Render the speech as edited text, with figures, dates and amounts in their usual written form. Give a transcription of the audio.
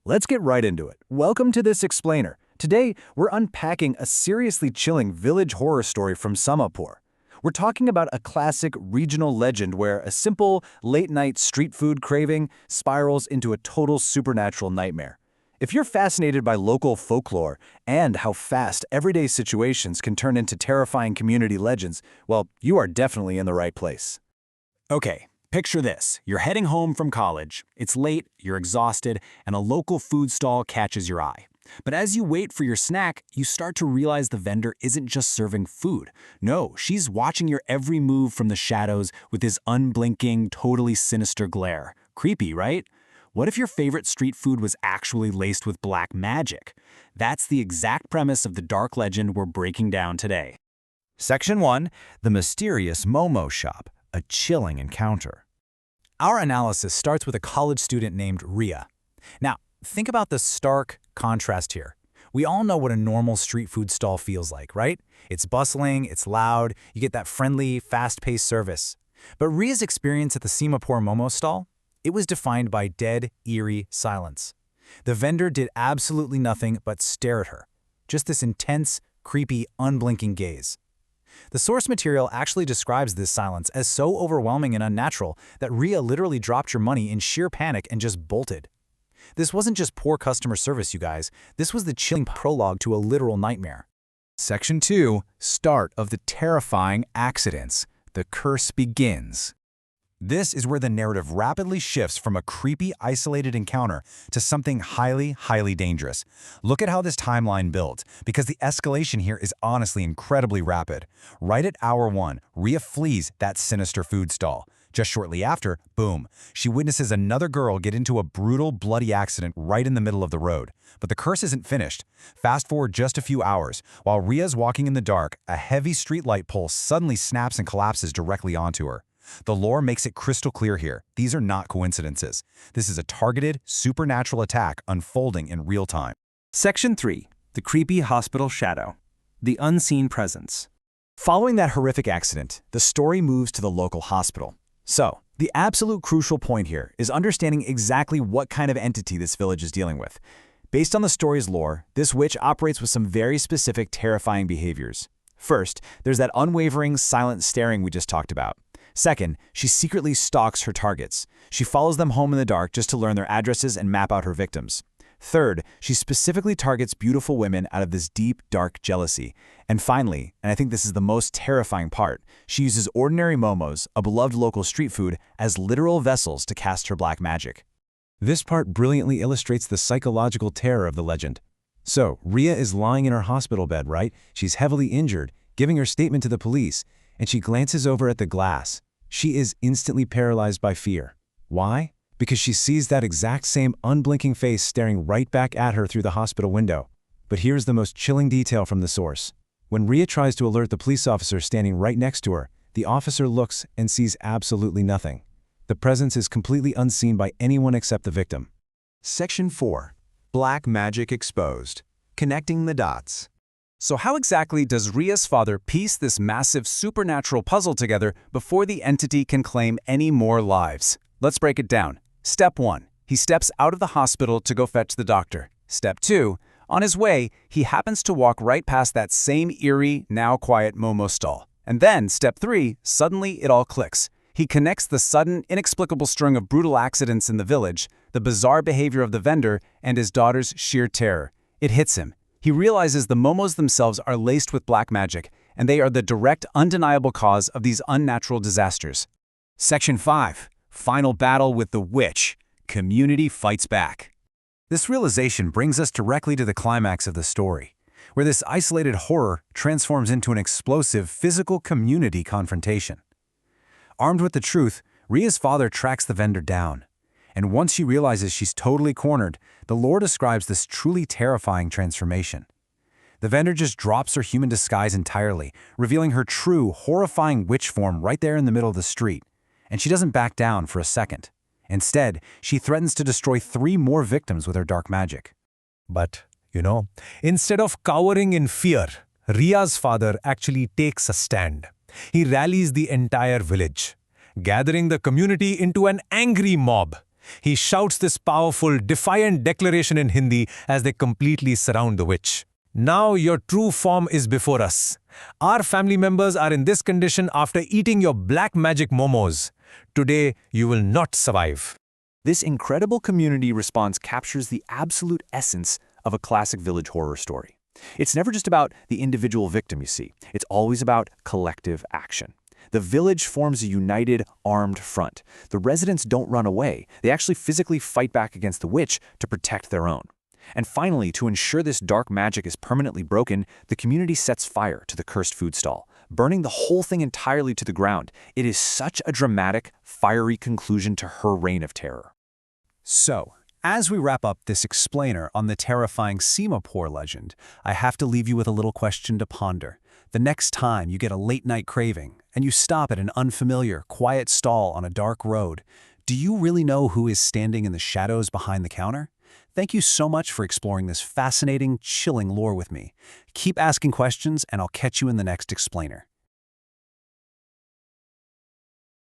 Let's get right into it. Welcome to this explainer. Today, we're unpacking a seriously chilling village horror story from Samapur. We're talking about a classic regional legend where a simple, late-night street food craving spirals into a total supernatural nightmare. If you're fascinated by local folklore and how fast everyday situations can turn into terrifying community legends, well, you are definitely in the right place. Okay, picture this. You're heading home from college. It's late, you're exhausted, and a local food stall catches your eye. But as you wait for your snack, you start to realize the vendor isn't just serving food. No, she's watching your every move from the shadows with this unblinking, totally sinister glare. Creepy, right? What if your favorite street food was actually laced with black magic? That's the exact premise of the dark legend we're breaking down today. Section 1. The Mysterious Momo Shop. A chilling encounter. Our analysis starts with a college student named Ria. Now, think about the stark contrast here. We all know what a normal street food stall feels like, right? It's bustling, it's loud, you get that friendly, fast-paced service. But Ria's experience at the Simapur Momo stall? It was defined by dead, eerie silence. The vendor did absolutely nothing but stare at her. Just this intense, creepy, unblinking gaze. The source material actually describes this silence as so overwhelming and unnatural that Ria literally dropped her money in sheer panic and just bolted. This wasn't just poor customer service, you guys. This was the chilling prologue to a literal nightmare. Section 2. Start of the terrifying accidents. The curse begins. This is where the narrative rapidly shifts from a creepy, isolated encounter to something highly dangerous. Look at how this timeline builds, because the escalation here is honestly incredibly rapid. Right at hour 1, Ria flees that sinister food stall. Just shortly after, boom, she witnesses another girl get into a brutal, bloody accident right in the middle of the road. But the curse isn't finished. Fast forward just a few hours. While Ria's walking in the dark, a heavy streetlight pole suddenly snaps and collapses directly onto her. The lore makes it crystal clear here. These are not coincidences. This is a targeted, supernatural attack unfolding in real time. Section 3. The Creepy Hospital Shadow. The Unseen Presence. Following that horrific accident, the story moves to the local hospital. So, the absolute crucial point here is understanding exactly what kind of entity this village is dealing with. Based on the story's lore, this witch operates with some very specific terrifying behaviors. First, there's that unwavering, silent staring we just talked about. Second, she secretly stalks her targets. She follows them home in the dark just to learn their addresses and map out her victims. Third, she specifically targets beautiful women out of this deep, dark jealousy. And finally, and I think this is the most terrifying part, she uses ordinary momos, a beloved local street food, as literal vessels to cast her black magic. This part brilliantly illustrates the psychological terror of the legend. So, Ria is lying in her hospital bed, right? She's heavily injured, giving her statement to the police, and she glances over at the glass. She is instantly paralyzed by fear. Why? Because she sees that exact same unblinking face staring right back at her through the hospital window. But here's the most chilling detail from the source. When Ria tries to alert the police officer standing right next to her, the officer looks and sees absolutely nothing. The presence is completely unseen by anyone except the victim. Section 4. Black Magic Exposed. Connecting the dots. So how exactly does Ria's father piece this massive supernatural puzzle together before the entity can claim any more lives? Let's break it down. Step 1. He steps out of the hospital to go fetch the doctor. Step 2. On his way, he happens to walk right past that same eerie, now quiet Momo stall. And then, step 3, suddenly it all clicks. He connects the sudden, inexplicable string of brutal accidents in the village, the bizarre behavior of the vendor, and his daughter's sheer terror. It hits him. He realizes the momos themselves are laced with black magic, and they are the direct, undeniable cause of these unnatural disasters. Section 5. Final battle with the witch. Community fights back. This realization brings us directly to the climax of the story, where this isolated horror transforms into an explosive physical community confrontation. Armed with the truth, Ria's father tracks the vendor down. And once she realizes she's totally cornered, the lore describes this truly terrifying transformation. The vendor just drops her human disguise entirely, revealing her true, horrifying witch form right there in the middle of the street. And she doesn't back down for a second. Instead, she threatens to destroy 3 more victims with her dark magic. But, instead of cowering in fear, Ria's father actually takes a stand. He rallies the entire village, gathering the community into an angry mob. He shouts this powerful, defiant declaration in Hindi as they completely surround the witch. Now your true form is before us. Our family members are in this condition after eating your black magic momos. Today, you will not survive. This incredible community response captures the absolute essence of a classic village horror story. It's never just about the individual victim, you see. It's always about collective action. The village forms a united, armed front. The residents don't run away. They actually physically fight back against the witch to protect their own. And finally, to ensure this dark magic is permanently broken, the community sets fire to the cursed food stall, burning the whole thing entirely to the ground. It is such a dramatic, fiery conclusion to her reign of terror. So, as we wrap up this explainer on the terrifying Simapur legend, I have to leave you with a little question to ponder. The next time you get a late-night craving and you stop at an unfamiliar, quiet stall on a dark road, do you really know who is standing in the shadows behind the counter? Thank you so much for exploring this fascinating, chilling lore with me. Keep asking questions, and I'll catch you in the next explainer.